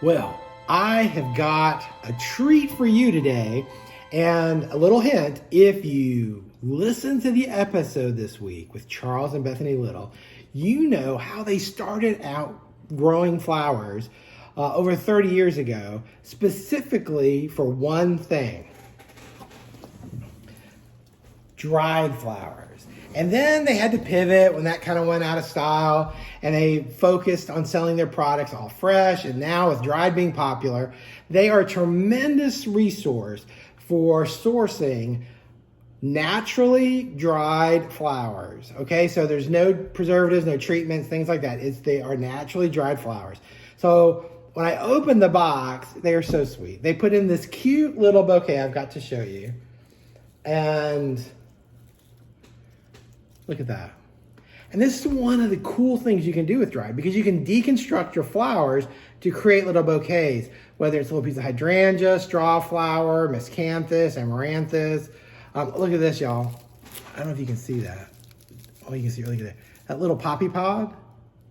Well, I have got a treat for you today, and a little hint: if you listen to the episode this week with Charles and Bethany Little, you know how they started out growing flowers over 30 years ago, specifically for one thing: dried flowers. And then they had to pivot when that kind of went out of style, and they focused on selling their products all fresh. And now with dried being popular, they are a tremendous resource for sourcing naturally dried flowers. Okay, so there's no preservatives, no treatments, things like that. They are naturally dried flowers. So when I opened the box, they are so sweet. They put in this cute little bouquet I've got to show you. And look at that. And this is one of the cool things you can do with dried, because you can deconstruct your flowers to create little bouquets, whether it's a little piece of hydrangea, strawflower, miscanthus, amaranthus. Look at this, y'all. I don't know if you can see that. Oh, you can see, look at that. That little poppy pod,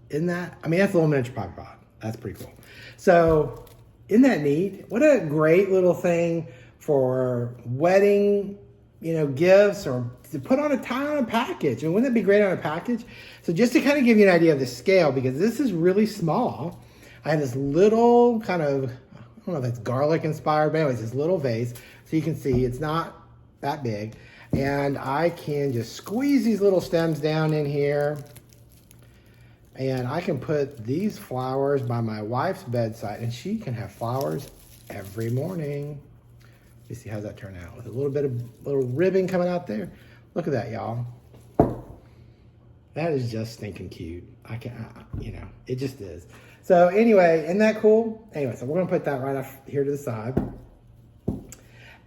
isn't that? I mean, that's a little miniature poppy pod. That's pretty cool. So, isn't that neat? What a great little thing for wedding, gifts, or to put on a package. And wouldn't that be great on a package? So just to kind of give you an idea of the scale, because this is really small, I have this little kind of, I don't know if that's garlic inspired, but anyways, this little vase. So you can see it's not that big. And I can just squeeze these little stems down in here. And I can put these flowers by my wife's bedside, and she can have flowers every morning. Let me see, how's that turn out? With a little bit of little ribbon coming out there. Look at that, y'all. That is just stinking cute. It just is. So anyway, isn't that cool? Anyway, so we're gonna put that right off here to the side.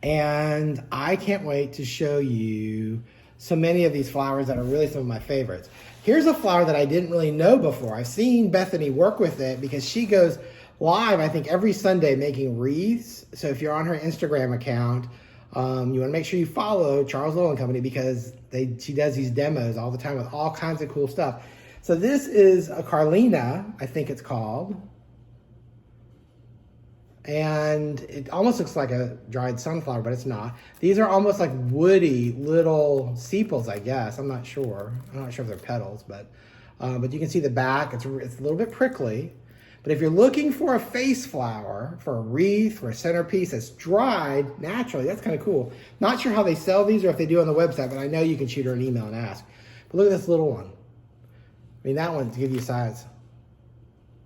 And I can't wait to show you so many of these flowers that are really some of my favorites. Here's a flower that I didn't really know before. I've seen Bethany work with it because she goes live, I think, every Sunday making wreaths. So if you're on her Instagram account, you want to make sure you follow Charles Little and Company, because she does these demos all the time with all kinds of cool stuff. So this is a Carlina, I think it's called. And it almost looks like a dried sunflower, but it's not. These are almost like woody little sepals, I guess. I'm not sure. I'm not sure if they're petals, but you can see the back. It's a little bit prickly. But if you're looking for a face flower, for a wreath, for a centerpiece that's dried naturally, that's kind of cool. Not sure how they sell these or if they do on the website, but I know you can shoot her an email and ask. But look at this little one. I mean, that one, to give you size,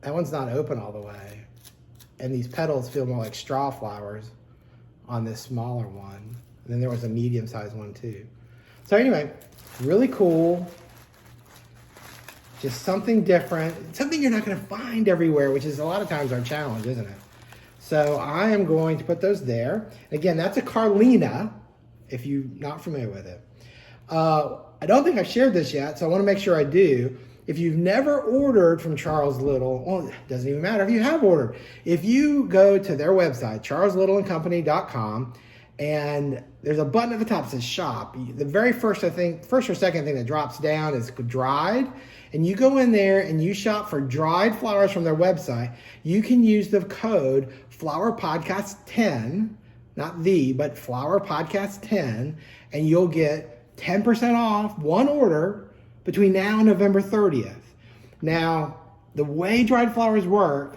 that one's not open all the way. And these petals feel more like straw flowers on this smaller one. And then there was a medium-sized one too. So anyway, really cool. Just something different, something you're not going to find everywhere, which is a lot of times our challenge, isn't it? So I am going to put those there. Again, that's a Carlina, if you're not familiar with it. I don't think I've shared this yet, so I want to make sure I do. If you've never ordered from Charles Little, well, it doesn't even matter if you have ordered. If you go to their website, charleslittleandcompany.com, and there's a button at the top that says shop. The very first or second thing that drops down is dried. And you go in there and you shop for dried flowers from their website. You can use the code FlowerPodcast10, not but FlowerPodcast10, and you'll get 10% off one order between now and November 30th. Now, the way dried flowers work,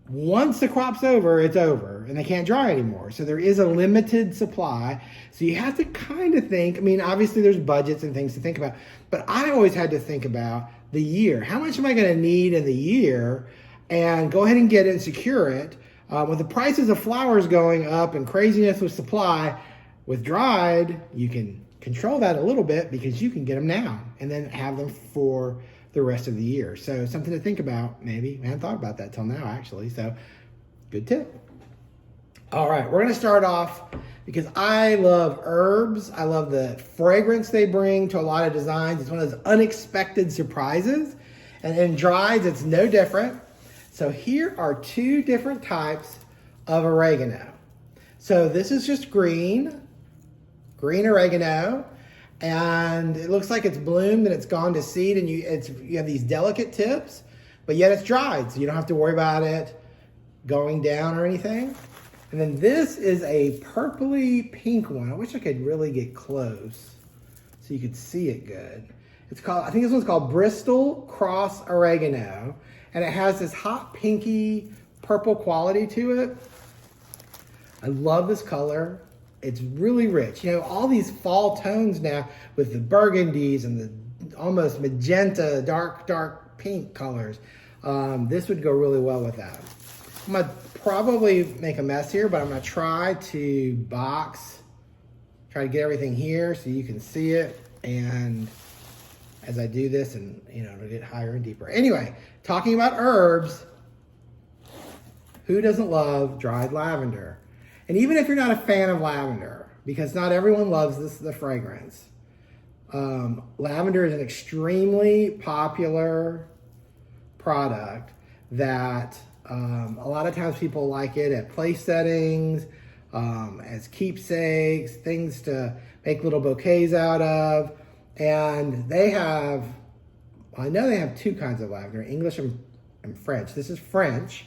once the crop's over, it's over, and they can't dry anymore. So there is a limited supply. So you have to kind of think, obviously there's budgets and things to think about, but I always had to think about the year. How much am I going to need in the year? And go ahead and get it and secure it. With the prices of flowers going up and craziness with supply, with dried, you can control that a little bit because you can get them now and then have them for the rest of the year. So something to think about, maybe. I hadn't thought about that till now, actually. So good tip. All right, we're going to start off because I love herbs. I love the fragrance they bring to a lot of designs. It's one of those unexpected surprises. And in drieds, it's no different. So here are two different types of oregano. So this is just green oregano. And it looks like it's bloomed and it's gone to seed, and you have these delicate tips, but yet it's dried, so you don't have to worry about it going down or anything. And then this is a purpley pink one. I wish I could really get close so you could see it good. It's called, I think this one's called Bristol Cross Oregano. And it has this hot pinky purple quality to it. I love this color. It's really rich. You know, all these fall tones now with the burgundies and the almost magenta, dark pink colors. This would go really well with that. I'm gonna probably make a mess here, but I'm gonna try to try to get everything here so you can see it. And as I do this, and you know, it'll get higher and deeper. Anyway, talking about herbs, who doesn't love dried lavender? And even if you're not a fan of lavender, because not everyone loves the fragrance, lavender is an extremely popular product that a lot of times people like it at place settings, as keepsakes, things to make little bouquets out of. And they have, I know they have two kinds of lavender, English and French. This is French.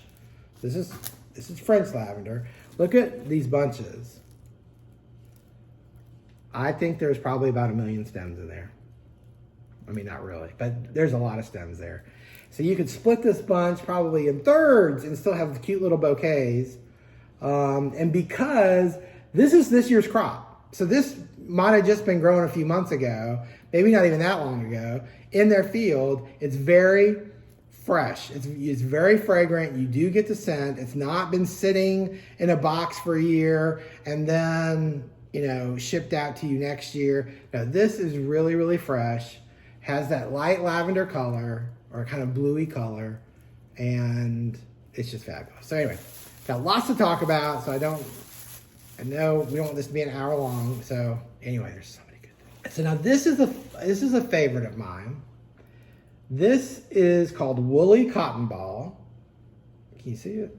This is French lavender. Look at these bunches. I think there's probably about 1 million stems in there. I mean, not really, but there's a lot of stems there. So you could split this bunch probably in thirds and still have the cute little bouquets. And because this is this year's crop. So this might have just been grown a few months ago, maybe not even that long ago, in their field. It's very fresh. It's very fragrant. You do get the scent. It's not been sitting in a box for a year and then, you know, shipped out to you next year. No, this is really, really fresh. Has that light lavender color or kind of bluey color, and it's just fabulous. So anyway, got lots to talk about, so I know we don't want this to be an hour long. So anyway, there's so many good things. So now this is a favorite of mine. This is called Woolly Cotton Ball. Can you see it?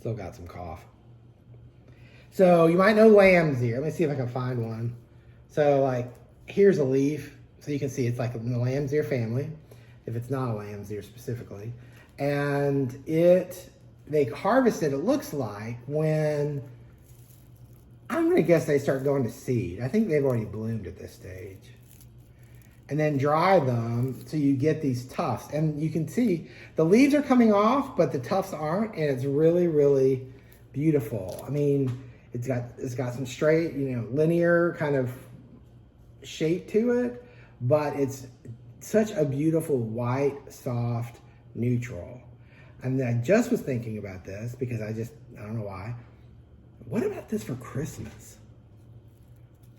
Still got some cough. So you might know lamb's ear. Let me see if I can find one. So like, here's a leaf. So you can see it's like in the lamb's ear family, if it's not a lamb's ear specifically. And they harvest it looks like when, I'm gonna guess they start going to seed. I think they've already bloomed at this stage. And then dry them so you get these tufts. And you can see the leaves are coming off, but the tufts aren't, and it's really, really beautiful. I mean, it's got some straight, you know, linear kind of shape to it, but it's such a beautiful white, soft, neutral. And I just was thinking about this because I don't know why. What about this for Christmas?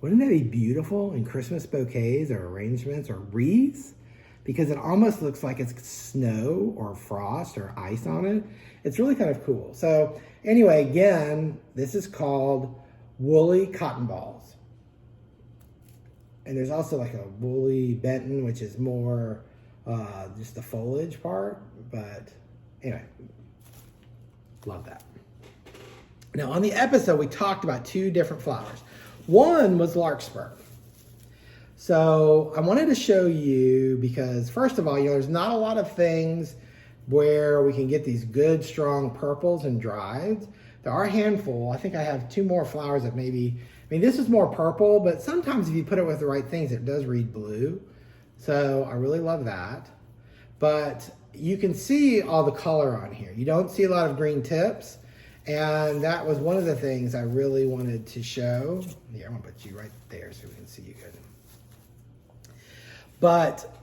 Wouldn't that be beautiful in Christmas bouquets or arrangements or wreaths? Because it almost looks like it's snow or frost or ice on it. It's really kind of cool. So anyway, again, this is called Woolly Cotton Balls. And there's also like a Woolly Benton, which is more just the foliage part. But anyway, love that. Now on the episode, we talked about 2 different flowers. One was Larkspur. So I wanted to show you because first of all, you know, there's not a lot of things where we can get these good, strong purples and drieds. There are a handful. I think I have 2 more flowers that maybe, I mean, this is more purple, but sometimes if you put it with the right things, it does read blue. So I really love that. But you can see all the color on here. You don't see a lot of green tips. And that was one of the things I really wanted to show. Here, I'm gonna put you right there so we can see you good. But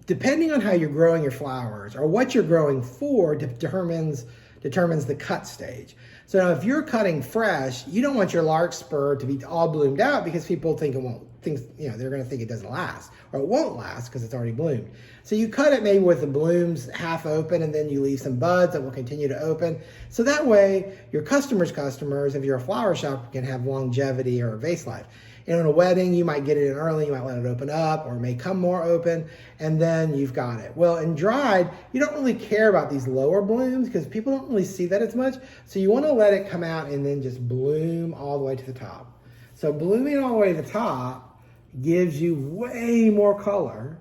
depending on how you're growing your flowers or what you're growing for determines the cut stage. So now if you're cutting fresh, you don't want your larkspur to be all bloomed out because people think it won't, you know, they're gonna think it doesn't last or it won't last because it's already bloomed. So you cut it maybe with the blooms half open and then you leave some buds that will continue to open. So that way your customers, if you're a flower shop, can have longevity or vase life. You know, in a wedding, you might get it in early, you might let it open up or it may come more open and then you've got it. Well, in dried, you don't really care about these lower blooms because people don't really see that as much. So you want to let it come out and then just bloom all the way to the top. So blooming all the way to the top gives you way more color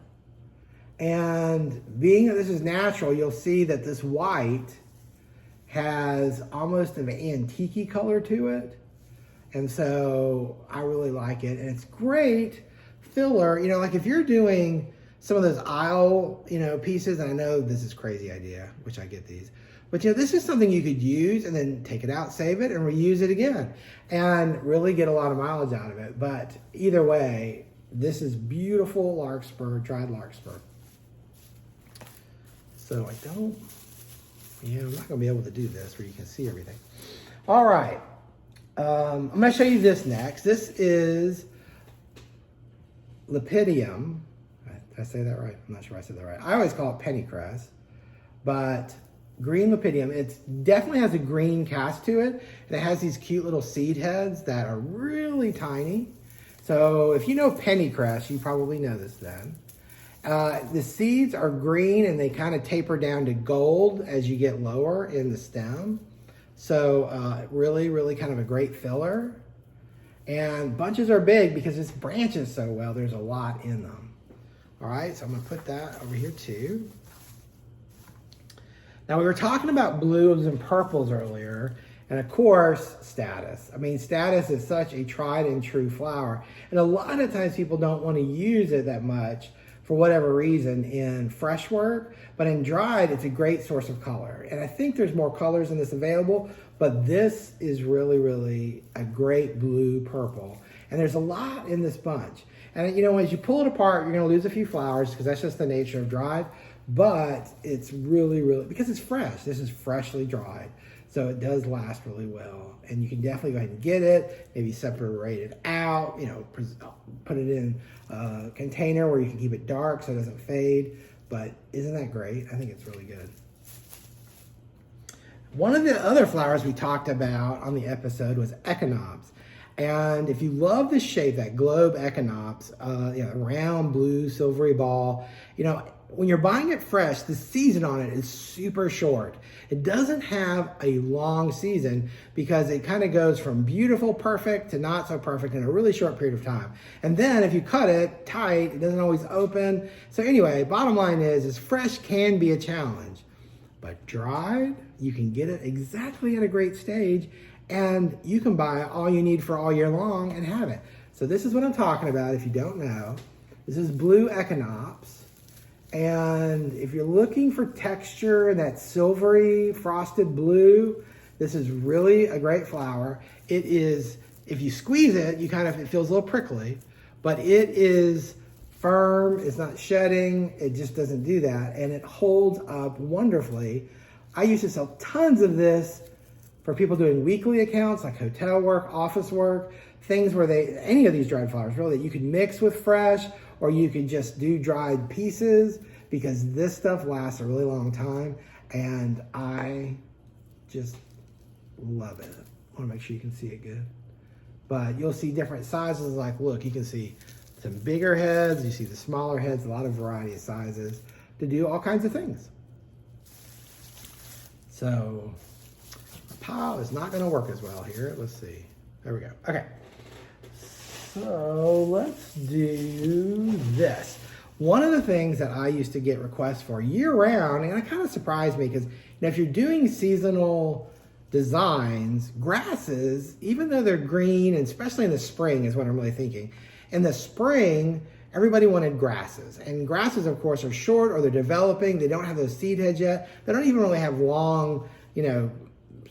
And being that this is natural, you'll see that this white has almost an antique color to it. And so I really like it. And it's great filler. You know, like if you're doing some of those aisle, you know, pieces, and I know this is a crazy idea, which I get these. But, you know, this is something you could use and then take it out, save it, and reuse it again. And really get a lot of mileage out of it. But either way, this is beautiful larkspur, dried larkspur. So I'm not going to be able to do this where you can see everything. All right. I'm going to show you this next. This is Lepidium. Did I say that right? I'm not sure I said that right. I always call it pennycress, but green Lepidium. It definitely has a green cast to it, and it has these cute little seed heads that are really tiny. So if you know pennycress, you probably know this then. The seeds are green and they kind of taper down to gold as you get lower in the stem. So really, really kind of a great filler. And bunches are big because it branches so well. There's a lot in them. All right, so I'm gonna put that over here too. Now we were talking about blues and purples earlier, and of course, Statice. I mean, Statice is such a tried and true flower. And a lot of times people don't want to use it that much for whatever reason in fresh work, but in dried, it's a great source of color. And I think there's more colors in this available, but this is really, really a great blue purple. And there's a lot in this bunch. And you know, as you pull it apart, you're gonna lose a few flowers because that's just the nature of dried, but it's really, really, because it's fresh, this is freshly dried. So it does last really well. And you can definitely go ahead and get it, maybe separate it out, you know, put it in a container where you can keep it dark so it doesn't fade. But isn't that great? I think it's really good. One of the other flowers we talked about on the episode was Echinops. And if you love the shape, that globe Echinops, you know, round blue silvery ball, you know, when you're buying it fresh, the season on it is super short. It doesn't have a long season because it kind of goes from beautiful, perfect to not so perfect in a really short period of time. And then if you cut it tight, it doesn't always open. So anyway, bottom line is fresh can be a challenge, but dried, you can get it exactly at a great stage and you can buy all you need for all year long and have it. So this is what I'm talking about if you don't know. This is blue Echinops. And if you're looking for texture and that silvery frosted blue, this is really a great flower. It is, if you squeeze it, it feels a little prickly, but it is firm, it's not shedding, it just doesn't do that, and it holds up wonderfully. I used to sell tons of this for people doing weekly accounts like hotel work, office work, things where any of these dried flowers really, you could mix with fresh or you could just do dried pieces because this stuff lasts a really long time and I just love it. I want to make sure you can see it good. But you'll see different sizes, like look, you can see some bigger heads, you see the smaller heads, a lot of variety of sizes to do all kinds of things. So the pile is not going to work as well here. Let's see. There we go. Okay. So let's do this. One of the things that I used to get requests for year round, and it kind of surprised me because if you're doing seasonal designs, grasses, even though they're green, and especially in the spring is what I'm really thinking. In the spring, everybody wanted grasses. And grasses, of course, are short or they're developing. They don't have those seed heads yet. They don't even really have long, you know,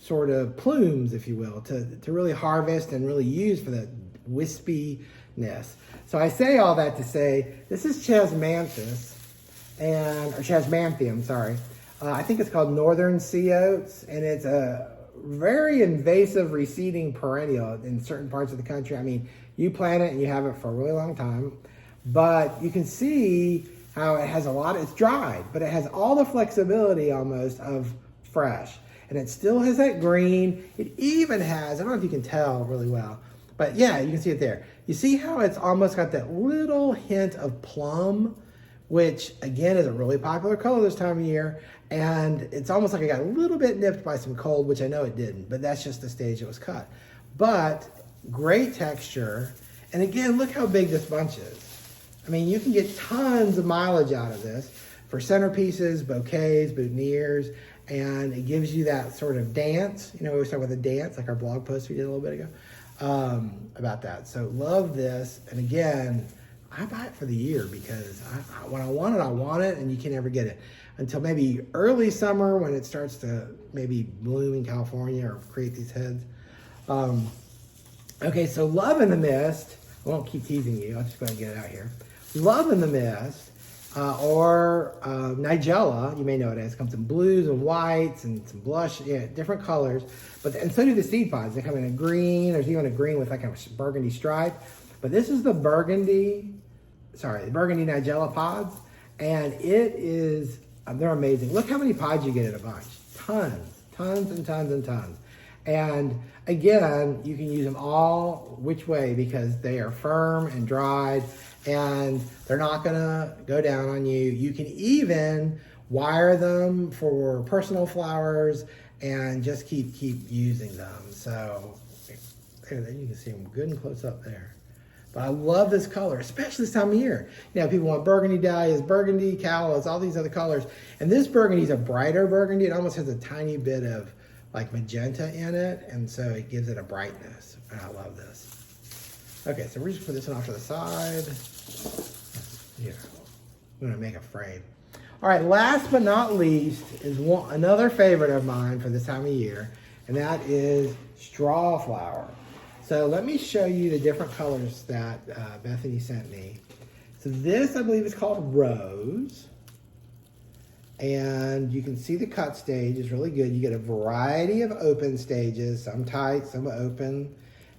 sort of plumes, if you will, to really harvest and really use for the wispiness. So I say all that to say, this is Chasmanthium, sorry. I think it's called Northern Sea Oats, and it's a very invasive receding perennial in certain parts of the country. I mean, you plant it and you have it for a really long time, but you can see how it has it's dried, but it has all the flexibility almost of fresh. And it still has that green. It even has, I don't know if you can tell really well, but yeah, you can see it there. You see how it's almost got that little hint of plum, which again is a really popular color this time of year. And it's almost like it got a little bit nipped by some cold, which I know it didn't, but that's just the stage it was cut. But great texture. And again, look how big this bunch is. I mean, you can get tons of mileage out of this for centerpieces, bouquets, boutonnieres, and it gives you that sort of dance. You know, we always talk about the dance, like our blog post we did a little bit ago about that. So love this. And again, I buy it for the year because when I want it, and you can never get it until maybe early summer when it starts to maybe bloom in California or create these heads. Okay, so Love in the Mist. I won't keep teasing you. I'll just go ahead and get it out here. Love in the Mist, or Nigella, you may know it as, comes in blues and whites and some blush, different colors. And so do the seed pods. They come in a green. There's even a green with like a burgundy stripe. But this is the burgundy Nigella pods, and it is, they're amazing. Look how many pods you get in a bunch. Tons and tons and tons. And again, you can use them all which way because they are firm and dried, and they're not gonna go down on you. You can even wire them for personal flowers and just keep using them. So there you can see them good and close up there. But I love this color, especially this time of year. You know, people want burgundy dahlias, burgundy, callas, all these other colors. And this burgundy is a brighter burgundy. It almost has a tiny bit of like magenta in it, and so it gives it a brightness. And I love this. Okay, so we're just put this one off to the side. Here, I'm gonna make a frame. All right, last but not least is another favorite of mine for this time of year, and that is Strawflower. So let me show you the different colors that Bethany sent me. So this, I believe, is called Rose. And you can see the cut stage is really good. You get a variety of open stages, some tight, some open,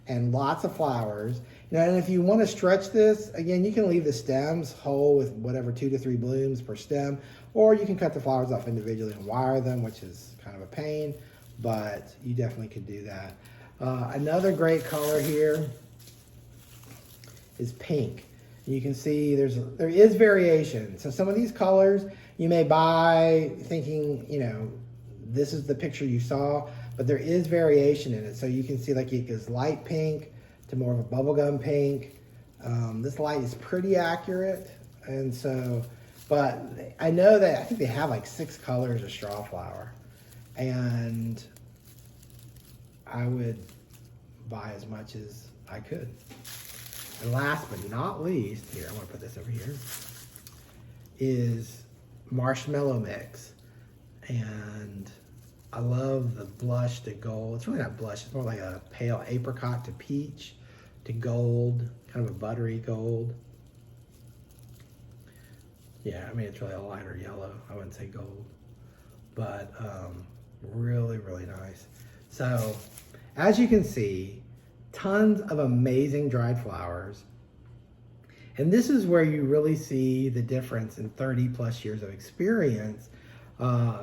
and lots of flowers. You know, and if you want to stretch this, again, you can leave the stems whole with whatever 2 to 3 blooms per stem, or you can cut the flowers off individually and wire them, which is kind of a pain, but you definitely could do that. Another great color here is pink. You can see there is variation. So some of these colors you may buy thinking, you know, this is the picture you saw, but there is variation in it. So you can see like it goes light pink to more of a bubblegum pink. This light is pretty accurate. And so, but I know that I think they have like 6 colors of Strawflower, and I would buy as much as I could. And last but not least, here, I want to put this over here, is Marshmallow Mix. And I love the blush to gold. It's really not blush, it's more like a pale apricot to peach to gold, kind of a buttery gold. Yeah, I mean, it's really a lighter yellow. I wouldn't say gold, but really, really nice. So as you can see, tons of amazing dried flowers. And this is where you really see the difference in 30 plus years of experience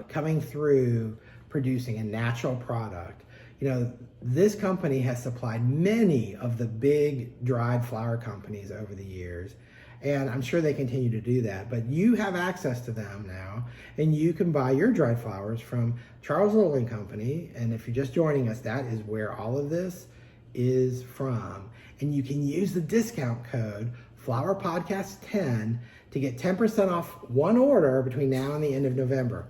coming through producing a natural product. You know, this company has supplied many of the big dried flower companies over the years, and I'm sure they continue to do that, but you have access to them now, and you can buy your dried flowers from Charles Little & Company. And if you're just joining us, that is where all of this is from. And you can use the discount code FlowerPodcast10 to get 10% off one order between now and the end of November.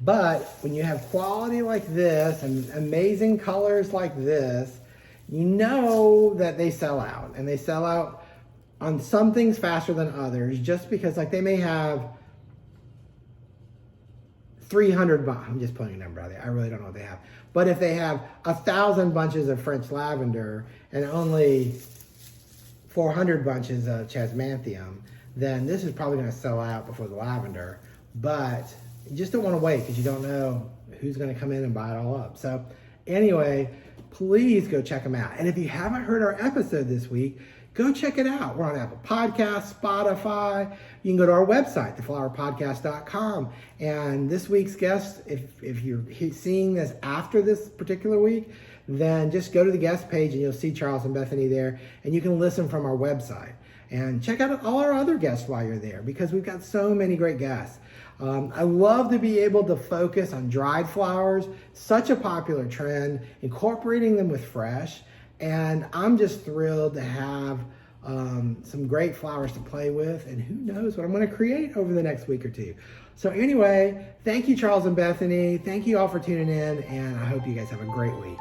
But when you have quality like this and amazing colors like this, you know that they sell out, and they sell out on some things faster than others, just because like they may have 300, I'm just putting a number out there, I really don't know what they have. But if they have 1,000 bunches of French lavender and only 400 bunches of Chasmanthium, then this is probably gonna sell out before the lavender. But you just don't wanna wait because you don't know who's gonna come in and buy it all up. So anyway, please go check them out. And if you haven't heard our episode this week, go check it out. We're on Apple Podcasts, Spotify. You can go to our website, theflowerpodcast.com. And this week's guest, if you're seeing this after this particular week, then just go to the guest page and you'll see Charles and Bethany there, and you can listen from our website. And check out all our other guests while you're there, because we've got so many great guests. I love to be able to focus on dried flowers, such a popular trend, incorporating them with fresh. And I'm just thrilled to have some great flowers to play with, and who knows what I'm going to create over the next week or two. So anyway, thank you, Charles and Bethany. Thank you all for tuning in, and I hope you guys have a great week.